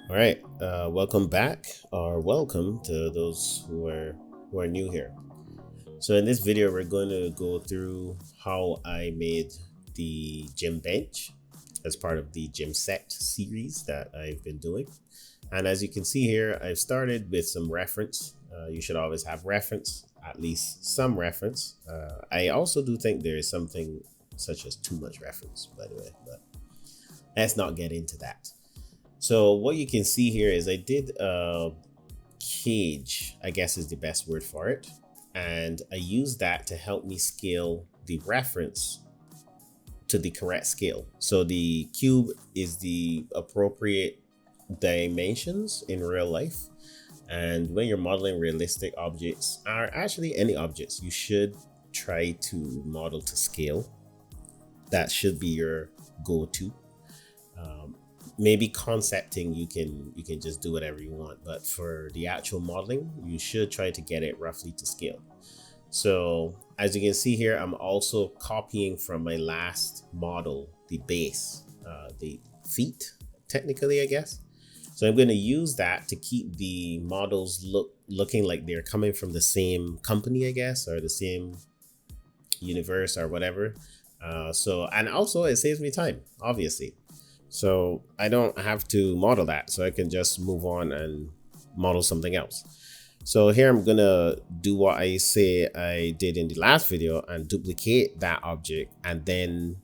All right, welcome back, or welcome to those who are new here. So in this video, we're going to go through how I made the gym bench as part of the gym set series that I've been doing. And as you can see here, I've started with some reference. You should always have reference, at least some reference. I also do think there is something such as too much reference, by the way, but let's not get into that. So what you can see here is I did a cage, I guess is the best word for it. And I used that to help me scale the reference to the correct scale. So the cube is the appropriate dimensions in real life. And when you're modeling realistic objects, or actually any objects, you should try to model to scale. That should be your go-to. Maybe concepting, you can just do whatever you want, but for the actual modeling, you should try to get it roughly to scale. So as you can see here, I'm also copying from my last model the base, the feet, technically, I guess. So I'm going to use that to keep the models looking like they're coming from the same company, I guess, or the same universe or whatever. And also it saves me time, obviously. So I don't have to model that. So I can just move on and model something else. So here I'm going to do what I say I did in the last video and duplicate that object and then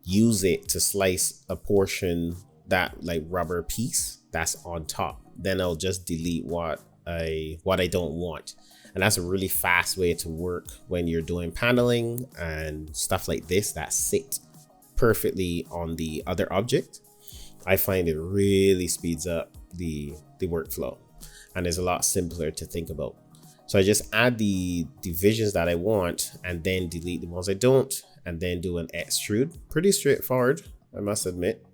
use it to slice a portion, that like rubber piece that's on top. Then I'll just delete what I don't want. And that's a really fast way to work when you're doing paneling and stuff like this that sit perfectly on the other object. I find it really speeds up the workflow and is a lot simpler to think about. So I just add the divisions that I want and then delete the ones I don't, and then do an extrude. Pretty straightforward, I must admit.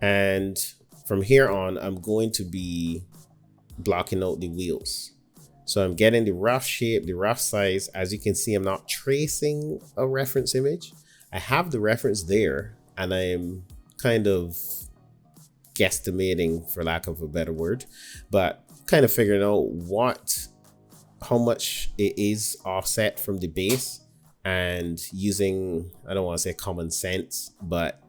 And from here on, I'm going to be blocking out the wheels. So I'm getting the rough shape, the rough size. As you can see, I'm not tracing a reference image. I have the reference there and I'm kind of guesstimating, for lack of a better word, but kind of figuring out how much it is offset from the base, and using, I don't want to say common sense, but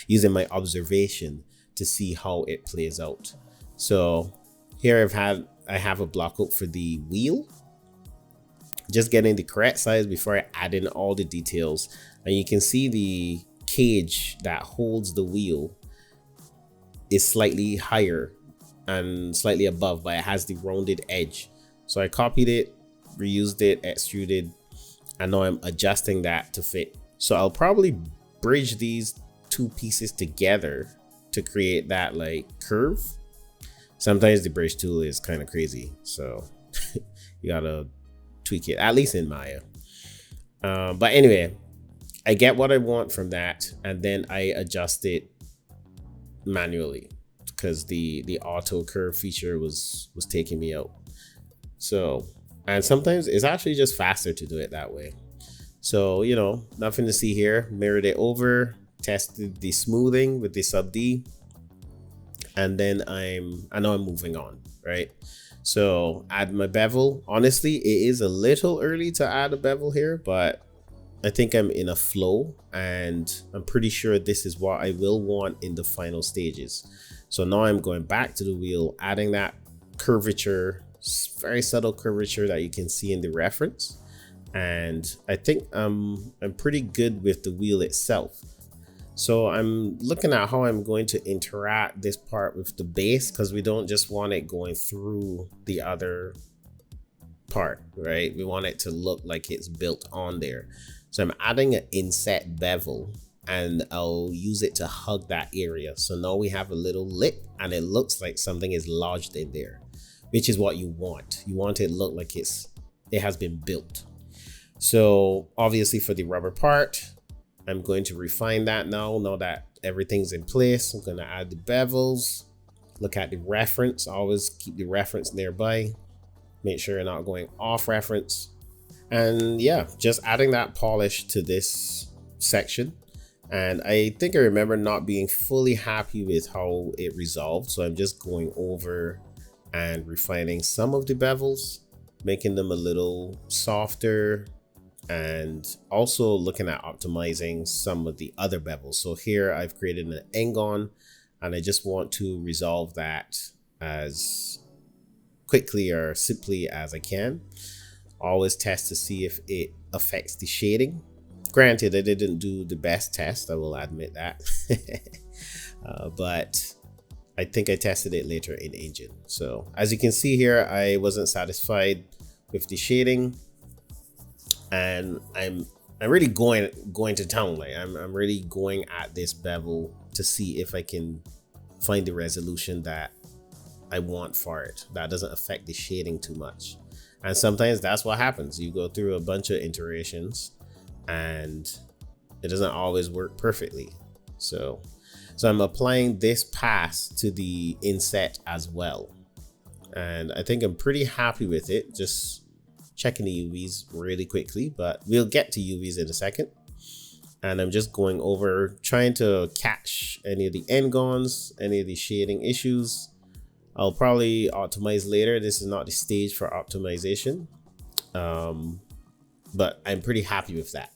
using my observation to see how it plays out. So here I have a block out for the wheel, just getting the correct size before I add in all the details. And you can see the cage that holds the wheel is slightly higher and slightly above, but it has the rounded edge. So I copied it, reused it, extruded, and now I'm adjusting that to fit. So I'll probably bridge these two pieces together to create that like curve. Sometimes the bridge tool is kind of crazy, so you gotta tweak it, at least in Maya. But anyway, I get what I want from that, and then I adjust it manually because the auto curve feature was taking me out. So, and sometimes it's actually just faster to do it that way. So nothing to see here. Mirrored it over, tested the smoothing with the sub D, and then I know I'm moving on, right? So add my bevel. Honestly, it is a little early to add a bevel here, but I think I'm in a flow and I'm pretty sure this is what I will want in the final stages. So now I'm going back to the wheel, adding that curvature, very subtle curvature that you can see in the reference. And I think I'm pretty good with the wheel itself. So I'm looking at how I'm going to interact this part with the base, because we don't just want it going through the other part, right? We want it to look like it's built on there. So I'm adding an inset bevel and I'll use it to hug that area. So now we have a little lip and it looks like something is lodged in there, which is what you want. You want it to look like it has been built. So obviously for the rubber part, I'm going to refine that now that everything's in place. I'm going to add the bevels, look at the reference, always keep the reference nearby, make sure you're not going off reference. And yeah, just adding that polish to this section. And I think I remember not being fully happy with how it resolved. So I'm just going over and refining some of the bevels, making them a little softer, and also looking at optimizing some of the other bevels. So here I've created an engon, and I just want to resolve that as quickly or simply as I can. Always test to see if it affects the shading. Granted, I didn't do the best test, I will admit that. But I think I tested it later in engine. So as you can see here, I wasn't satisfied with the shading, and I'm really going to town. Like I'm really going at this bevel to see if I can find the resolution that I want for it that doesn't affect the shading too much. And sometimes that's what happens. You go through a bunch of iterations and it doesn't always work perfectly. So I'm applying this pass to the inset as well. And I think I'm pretty happy with it. Just checking the UVs really quickly, but we'll get to UVs in a second. And I'm just going over trying to catch any of the engons, any of the shading issues. I'll probably optimize later. This is not the stage for optimization, but I'm pretty happy with that.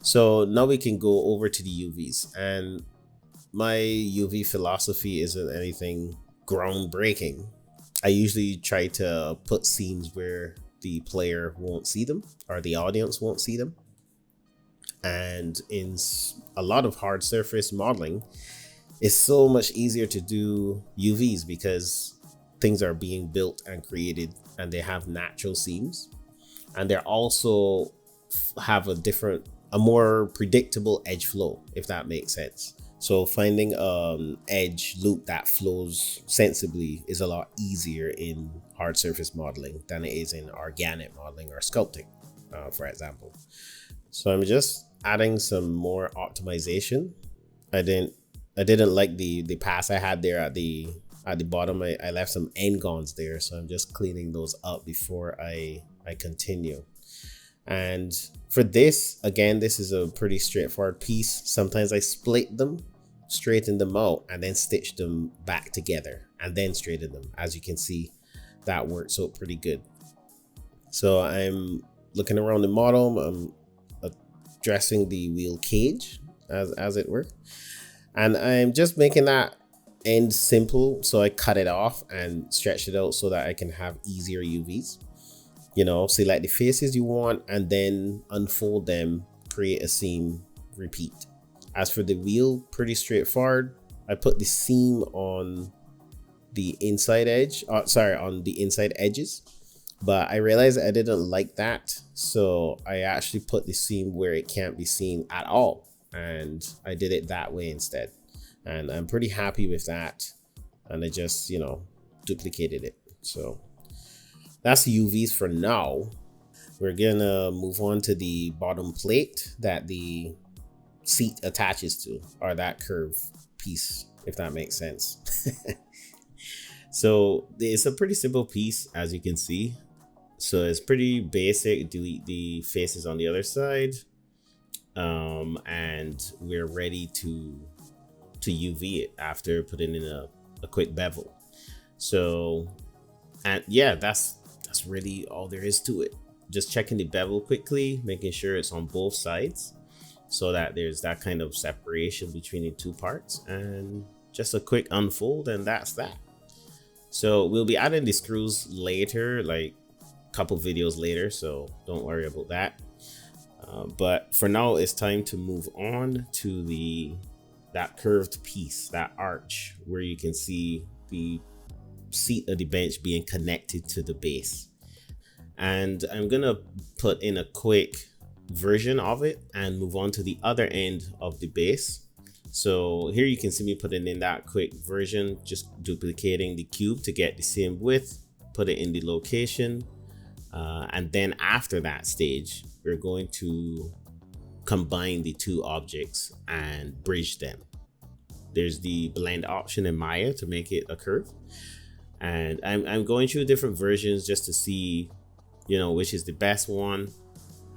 So now we can go over to the UVs, and my UV philosophy isn't anything groundbreaking. I usually try to put scenes where the player won't see them or the audience won't see them. And in a lot of hard surface modeling, it's so much easier to do UVs because things are being built and created and they have natural seams, and they're also have a more predictable edge flow, if that makes sense. So finding edge loop that flows sensibly is a lot easier in hard surface modeling than it is in organic modeling or sculpting, for example. So I'm just adding some more optimization. I didn't like the pass I had there at the bottom. I left some engons there, so I'm just cleaning those up before I continue. And for this, again, this is a pretty straightforward piece. Sometimes I split them, straighten them out, and then stitch them back together and then straighten them. As you can see, that works out pretty good. So I'm looking around the model. I'm addressing the wheel cage as it were. And I'm just making that end simple. So I cut it off and stretch it out so that I can have easier UVs. You know, select the faces you want and then unfold them, create a seam, repeat. As for the wheel, pretty straightforward. I put the seam on the inside edge, on the inside edges, but I realized I didn't like that. So I actually put the seam where it can't be seen at all. And I did it that way instead. And I'm pretty happy with that. And I just, duplicated it. So that's the UVs for now. We're gonna move on to the bottom plate that the seat attaches to, or that curve piece, if that makes sense. So it's a pretty simple piece, as you can see. So it's pretty basic. Delete the faces on the other side. And we're ready to UV it after putting in a quick bevel. So, and yeah, that's really all there is to it. Just checking the bevel quickly, making sure it's on both sides so that there's that kind of separation between the two parts, and just a quick unfold, and that's that. So we'll be adding the screws later, like a couple videos later, so don't worry about that. But for now, it's time to move on to that curved piece, that arch, where you can see the seat of the bench being connected to the base. And I'm gonna put in a quick version of it and move on to the other end of the base. So here you can see me putting in that quick version, just duplicating the cube to get the same width, put it in the location. And then after that stage, we're going to combine the two objects and bridge them. There's the blend option in Maya to make it a curve. And I'm going through different versions just to see, which is the best one.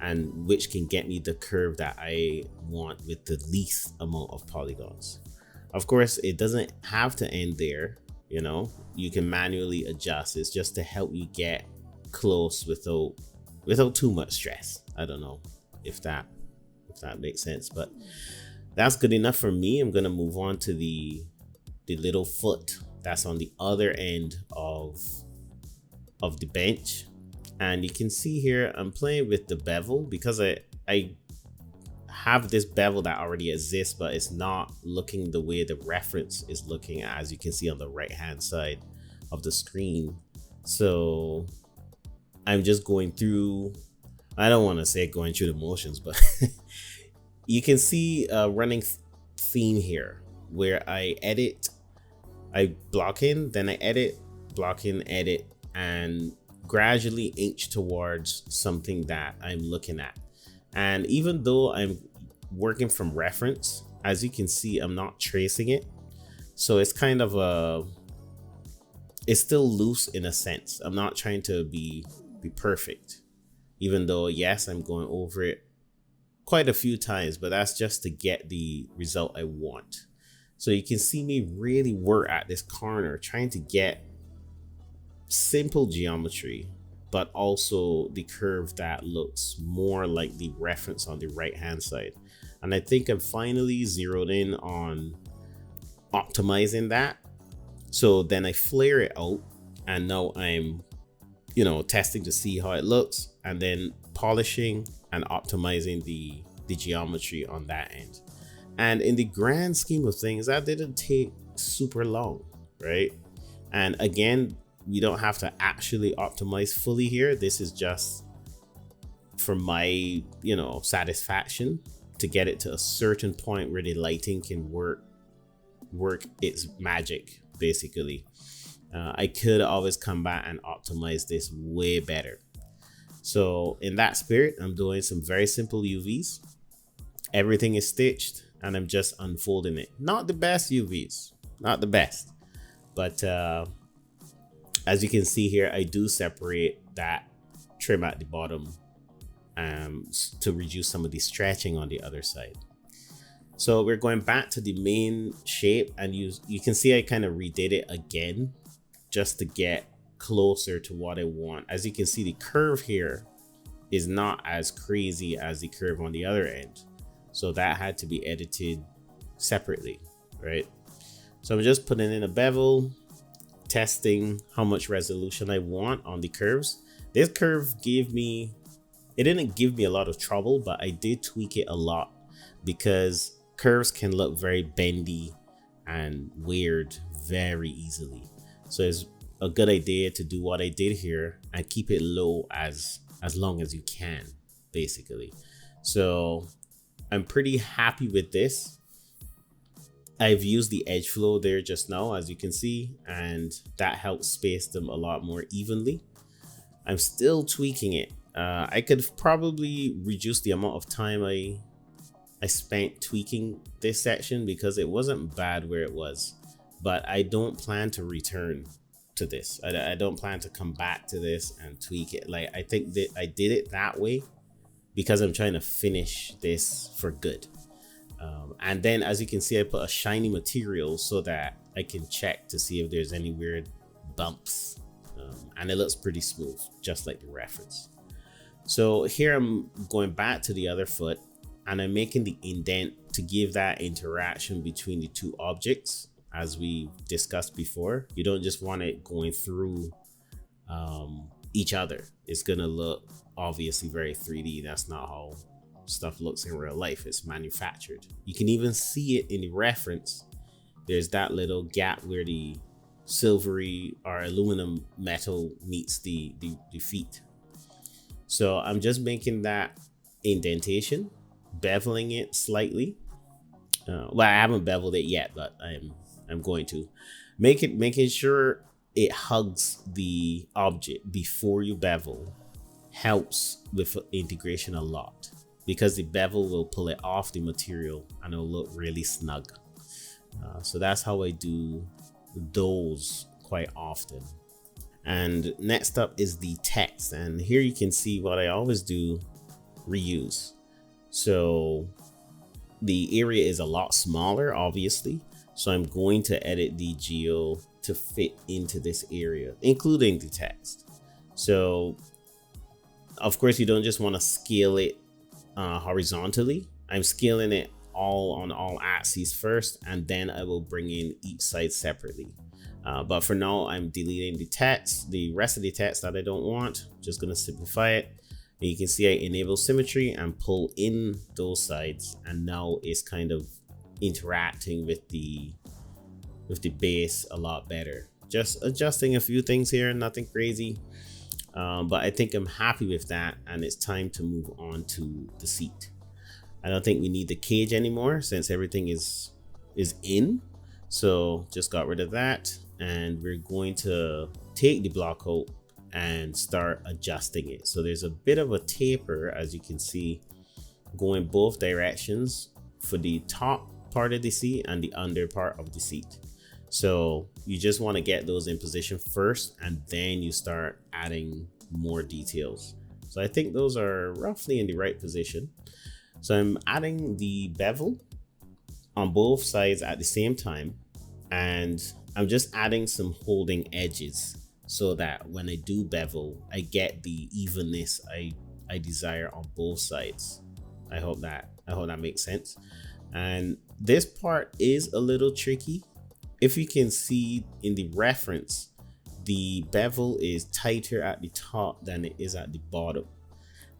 and which can get me the curve that I want with the least amount of polygons. Of course, it doesn't have to end there. You know, you can manually adjust. It's just to help you get close without too much stress. I don't know if that makes sense, but that's good enough for me. I'm gonna move on to the little foot that's on the other end of the bench. And you can see here I'm playing with the bevel because I have this bevel that already exists, but it's not looking the way the reference is looking, as you can see on the right hand side of the screen. So I'm just going through, I don't want to say going through the motions, but you can see a running theme here where I block in, then I edit, block in, edit, and gradually inch towards something that I'm looking at. And even though I'm working from reference, as you can see, I'm not tracing it. So it's kind of it's still loose in a sense. I'm not trying to be perfect, even though, yes, I'm going over it quite a few times, but that's just to get the result I want. So you can see me really work at this corner, trying to get simple geometry, but also the curve that looks more like the reference on the right hand side. And I think I'm finally zeroed in on optimizing that. So then I flare it out, and now I'm, you know, testing to see how it looks, and then polishing and optimizing the geometry on that end. And in the grand scheme of things, that didn't take super long, right? And again, we don't have to actually optimize fully here. This is just for my, you know, satisfaction to get it to a certain point where the lighting can work its magic, basically. I could always come back and optimize this way better. So in that spirit, I'm doing some very simple UVs. Everything is stitched and I'm just unfolding it. Not the best UVs, not the best, but as you can see here, I do separate that trim at the bottom to reduce some of the stretching on the other side. So we're going back to the main shape, and you can see I kind of redid it again just to get closer to what I want. As you can see, the curve here is not as crazy as the curve on the other end. So that had to be edited separately, right? So I'm just putting in a bevel, testing how much resolution I want on the curves. This curve it didn't give me a lot of trouble, but I did tweak it a lot because curves can look very bendy and weird very easily. So it's a good idea to do what I did here and keep it low as long as you can, basically. So I'm pretty happy with this. I've used the edge flow there just now, as you can see, and that helps space them a lot more evenly. I'm still tweaking it. I could probably reduce the amount of time I spent tweaking this section because it wasn't bad where it was, but I don't plan to return to this. I don't plan to come back to this and tweak it. Like, I think that I did it that way because I'm trying to finish this for good. And then, as you can see, I put a shiny material so that I can check to see if there's any weird bumps. And it looks pretty smooth, just like the reference. So here I'm going back to the other foot and I'm making the indent to give that interaction between the two objects, as we discussed before. You don't just want it going through each other. It's gonna look obviously very 3D. That's not how stuff looks in real life. It's manufactured. You can even see it in the reference. There's that little gap where the silvery or aluminum metal meets the feet. So I'm just making that indentation, beveling it slightly. Well, I haven't beveled it yet, but I'm going to making sure it hugs the object before you bevel helps with integration a lot, because the bevel will pull it off the material and it'll look really snug. So that's how I do those quite often. And next up is the text, and here you can see what I always do reuse. So the area is a lot smaller, obviously. So I'm going to edit the geo to fit into this area, including the text. So of course, you don't just want to scale it horizontally. I'm scaling it all on all axes first, and then I will bring in each side separately. But for now, I'm deleting the text, the rest of the text that I don't want. Just gonna simplify it. And you can see I enable symmetry and pull in those sides, and now it's kind of interacting with the base a lot better. Just adjusting a few things here, nothing crazy. But I think I'm happy with that, and it's time to move on to the seat. I don't think we need the cage anymore since everything is in. So just got rid of that, and we're going to take the block out and start adjusting it. So there's a bit of a taper, as you can see, going both directions for the top part of the seat and the under part of the seat. So you just want to get those in position first, and then you start adding more details. So I think those are roughly in the right position. So I'm adding the bevel on both sides at the same time, and I'm just adding some holding edges so that when I do bevel, I get the evenness I desire on both sides. I hope that makes sense. And this part is a little tricky. If you can see in the reference, the bevel is tighter at the top than it is at the bottom.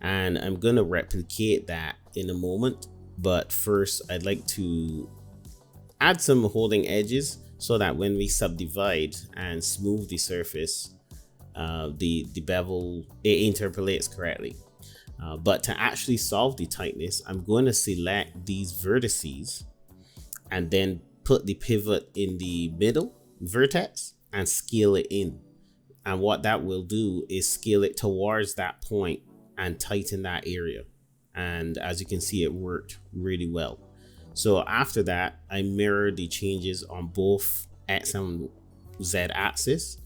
And I'm going to replicate that in a moment. But first, I'd like to add some holding edges so that when we subdivide and smooth the surface, the bevel, it interpolates correctly. But to actually solve the tightness, I'm going to select these vertices and then put the pivot in the middle vertex and scale it in. And what that will do is scale it towards that point and tighten that area. And as you can see, it worked really well. So after that, I mirror the changes on both X and Z axis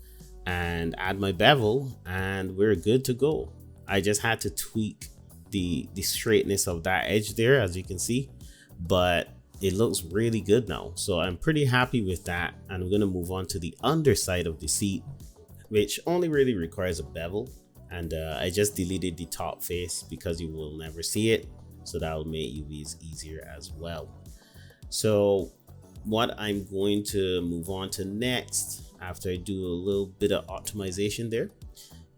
and add my bevel, and we're good to go. I just had to tweak the straightness of that edge there, as you can see, but it looks really good now. So I'm pretty happy with that. And I'm going to move on to the underside of the seat, which only really requires a bevel. And I just deleted the top face because you will never see it. So that will make UVs easier as well. So what I'm going to move on to next, after I do a little bit of optimization there,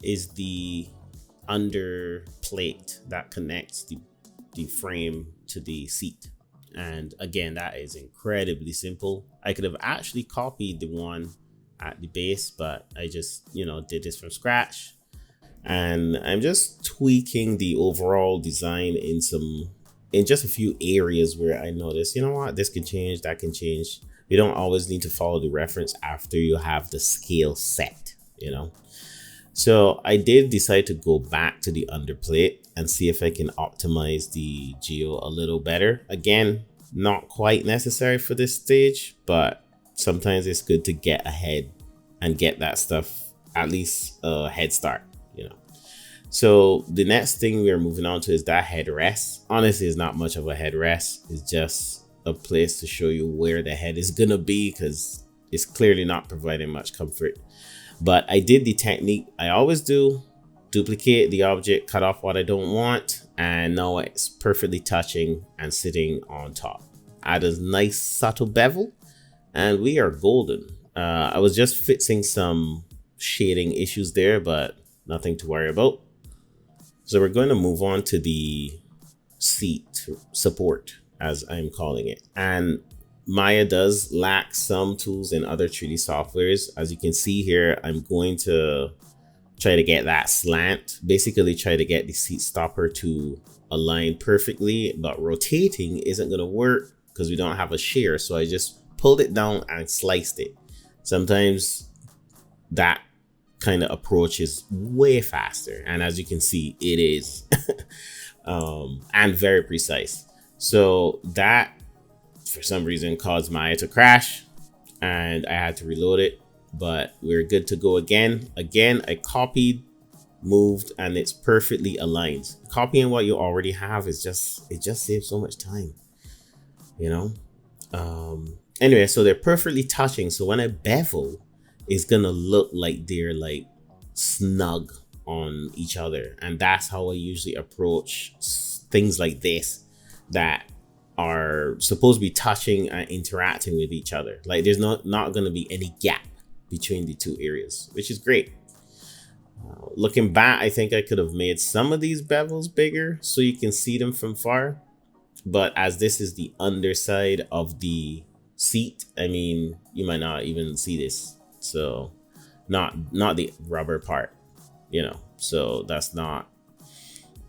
is the under plate that connects the frame to the seat. And again, that is incredibly simple. I could have actually copied the one at the base, but I just, did this from scratch. And I'm just tweaking the overall design in just a few areas where I noticed, this can change, that can change. You don't always need to follow the reference after you have the scale set, So I did decide to go back to the underplate and see if I can optimize the geo a little better. Again, not quite necessary for this stage, but sometimes it's good to get ahead and get that stuff, at least a head start, So the next thing we're moving on to is that headrest. Honestly, it's not much of a headrest. It's just a place to show you where the head is gonna be, because it's clearly not providing much comfort. But I did the technique I always do: duplicate the object, cut off what I don't want, and now it's perfectly touching and sitting on top. Add a nice subtle bevel, and we are golden. I was just fixing some shading issues there, but nothing to worry about. So we're going to move on to the seat support, as I'm calling it. And Maya does lack some tools in other 3D softwares. As you can see here, I'm going to try to get that slant, basically try to get the seat stopper to align perfectly, but rotating isn't going to work because we don't have a shear. So I just pulled it down and sliced it. Sometimes that kind of approach is way faster, and as you can see, it is and very precise. So that for some reason caused Maya to crash, and I had to reload it, but we're good to go again. I copied moved, and it's perfectly aligned. Copying what you already have is it just saves so much time, you know. Anyway, so they're perfectly touching, so when I bevel, it's gonna look like they're like snug on each other. And that's how I usually approach things like this that are supposed to be touching and interacting with each other. Like there's not going to be any gap between the two areas, which is great. Looking back, I think I could have made some of these bevels bigger so you can see them from far, but as this is the underside of the seat, I mean, you might not even see this. So not the rubber part, you know, so that's not,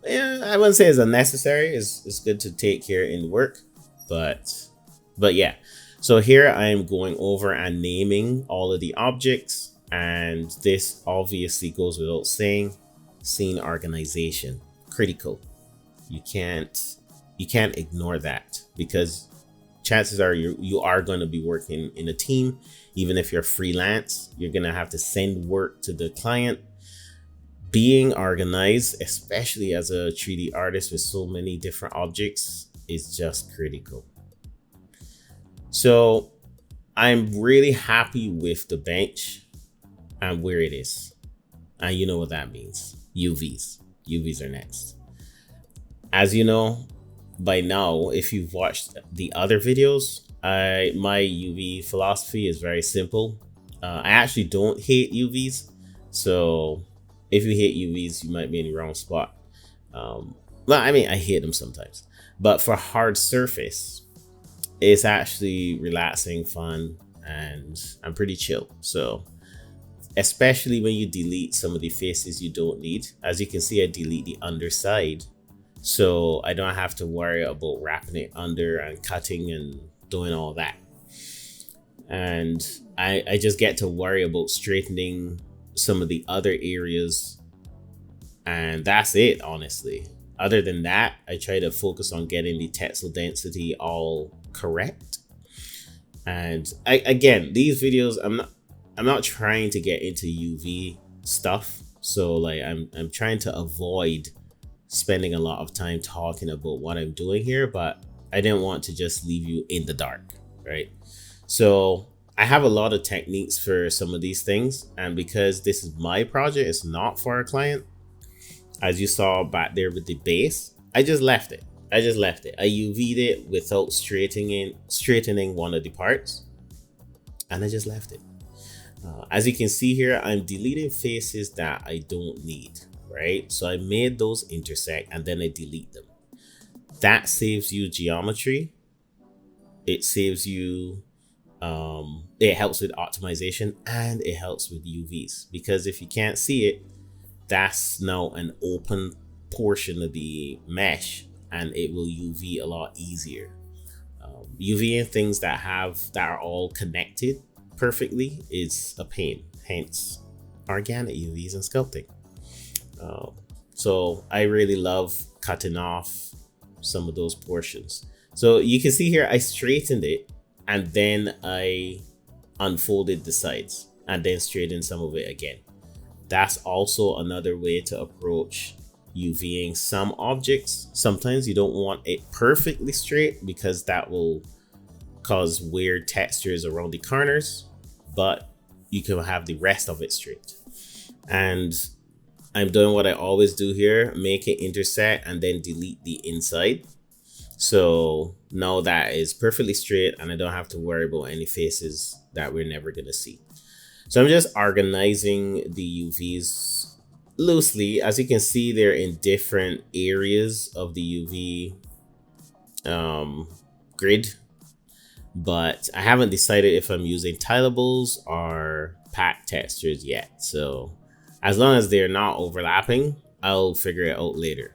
yeah, I wouldn't say it's unnecessary. It's good to take care in work, but yeah. So here I am going over and naming all of the objects, and this obviously goes without saying. Scene organization, critical. You can't ignore that, because chances are you are going to be working in a team. Even if you're freelance, you're going to have to send work to the client. Being organized, especially as a 3D artist with so many different objects, is just critical. So I'm really happy with the bench and where it is. And you know what that means. UVs. UVs are next. As you know by now, if you've watched the other videos, my UV philosophy is very simple. I actually don't hate UVs. So if you hate UVs, you might be in the wrong spot. Well, I mean, I hate them sometimes, but for hard surface, it's actually relaxing, fun, and I'm pretty chill. So especially when you delete some of the faces you don't need. As you can see, I delete the underside, so I don't have to worry about wrapping it under and cutting and doing all that. And I just get to worry about straightening some of the other areas, and that's it, honestly. Other than that, I try to focus on getting the textile density all correct. And again, these videos, I'm not trying to get into UV stuff, so like I'm trying to avoid spending a lot of time talking about what I'm doing here, but I didn't want to just leave you in the dark, right? So I have a lot of techniques for some of these things, and because this is my project, it's not for a client. As you saw back there with the base, I just left it. I UV'd it without straightening one of the parts, and I just left it. As you can see here, I'm deleting faces that I don't need, right? So I made those intersect and then I delete them. That saves you geometry. It saves you, it helps with optimization, and it helps with UVs, because if you can't see it, that's now an open portion of the mesh and it will UV a lot easier. UVing things that are all connected perfectly is a pain, hence organic UVs and sculpting. So I really love cutting off some of those portions. So you can see here, I straightened it and then I unfolded the sides and then straightened some of it again. That's also another way to approach UVing some objects. Sometimes you don't want it perfectly straight because that will cause weird textures around the corners, but you can have the rest of it straight. And I'm doing what I always do here, make it intersect and then delete the inside. So now that is perfectly straight and I don't have to worry about any faces that we're never gonna see. So I'm just organizing the UVs loosely. As you can see, they're in different areas of the UV grid, but I haven't decided if I'm using tilables or pack textures yet. So as long as they're not overlapping, I'll figure it out later.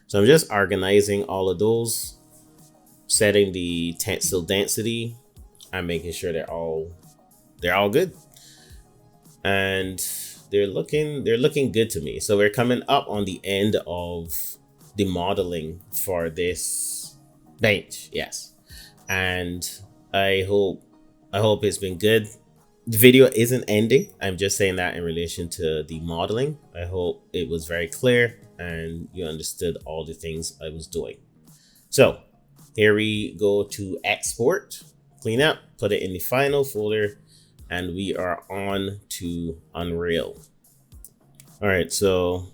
So I'm just organizing all of those, setting the textile density and making sure they're all good. And they're looking good to me. So we're coming up on the end of the modeling for this bench, yes. And I hope it's been good. the video isn't ending. I'm just saying that in relation to the modeling. I hope it was very clear and you understood all the things I was doing. So here we go to export, clean up, put it in the final folder, and we are on to Unreal. All right, so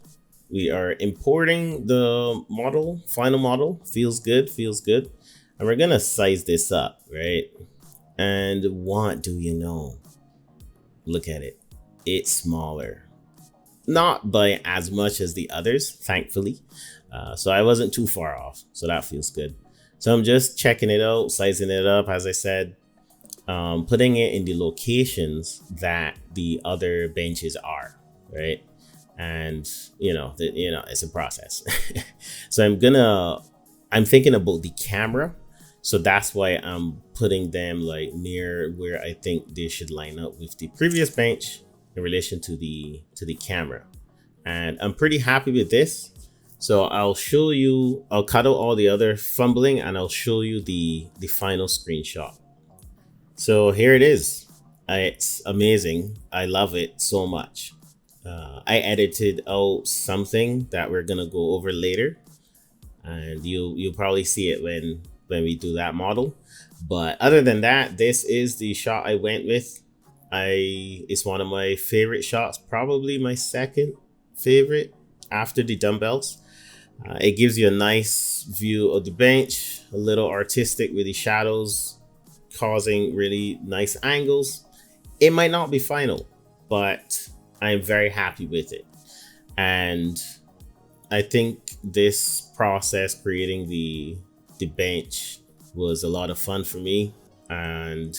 we are importing the model, final model. Feels good, feels good. And we're gonna size this up, right? And what do you know? Look at it. It's smaller. Not by as much as the others, thankfully. So I wasn't too far off. So that feels good. So I'm just checking it out, sizing it up, as I said, putting it in the locations that the other benches are, right? And it's a process. So I'm thinking about the camera. So that's why I'm putting them like near where I think they should line up with the previous bench in relation to the camera. And I'm pretty happy with this. So I'll cut out all the other fumbling and I'll show you the final screenshot. So here it is. It's amazing. I love it so much. I edited out something that we're gonna go over later, and you'll probably see it when we do that model. But other than that, this is the shot I went with. It's one of my favorite shots, probably my second favorite after the dumbbells. It gives you a nice view of the bench, a little artistic with the shadows causing really nice angles. It might not be final, but I'm very happy with it. And I think this process creating the bench was a lot of fun for me, and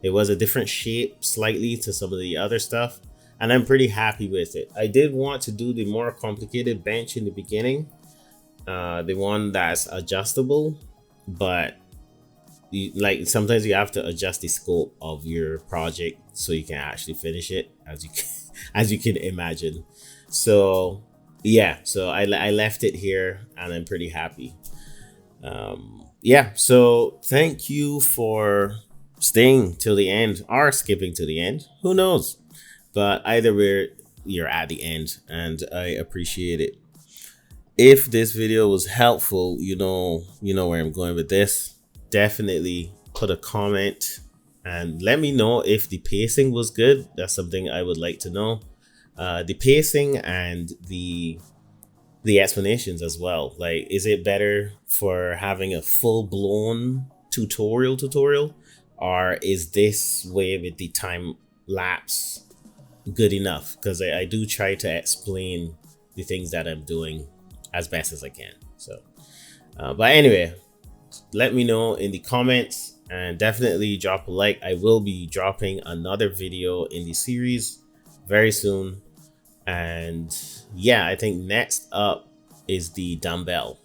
it was a different shape slightly to some of the other stuff, and I'm pretty happy with it. I did want to do the more complicated bench in the beginning, the one that's adjustable, but sometimes you have to adjust the scope of your project so you can actually finish it, as you can imagine. So yeah, so I left it here and I'm pretty happy. Yeah, so thank you for staying till the end or skipping to the end, who knows, but either way you're at the end and I appreciate it. If this video was helpful, you know where I'm going with this. Definitely put a comment and let me know if the pacing was good. That's something I would like to know. The pacing and the explanations as well. Like, is it better for having a full-blown tutorial, or is this way with the time lapse good enough? Because I do try to explain the things that I'm doing as best as I can. So but anyway, let me know in the comments and definitely drop a like. I will be dropping another video in the series very soon. And yeah, I think next up is the dumbbell.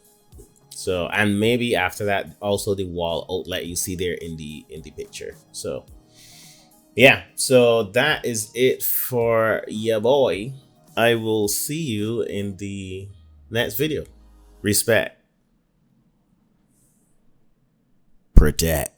So, and maybe after that also the wall outlet you see there in the picture. So yeah, so that is it for ya boy. I will see you in the next video. Respect. Protect.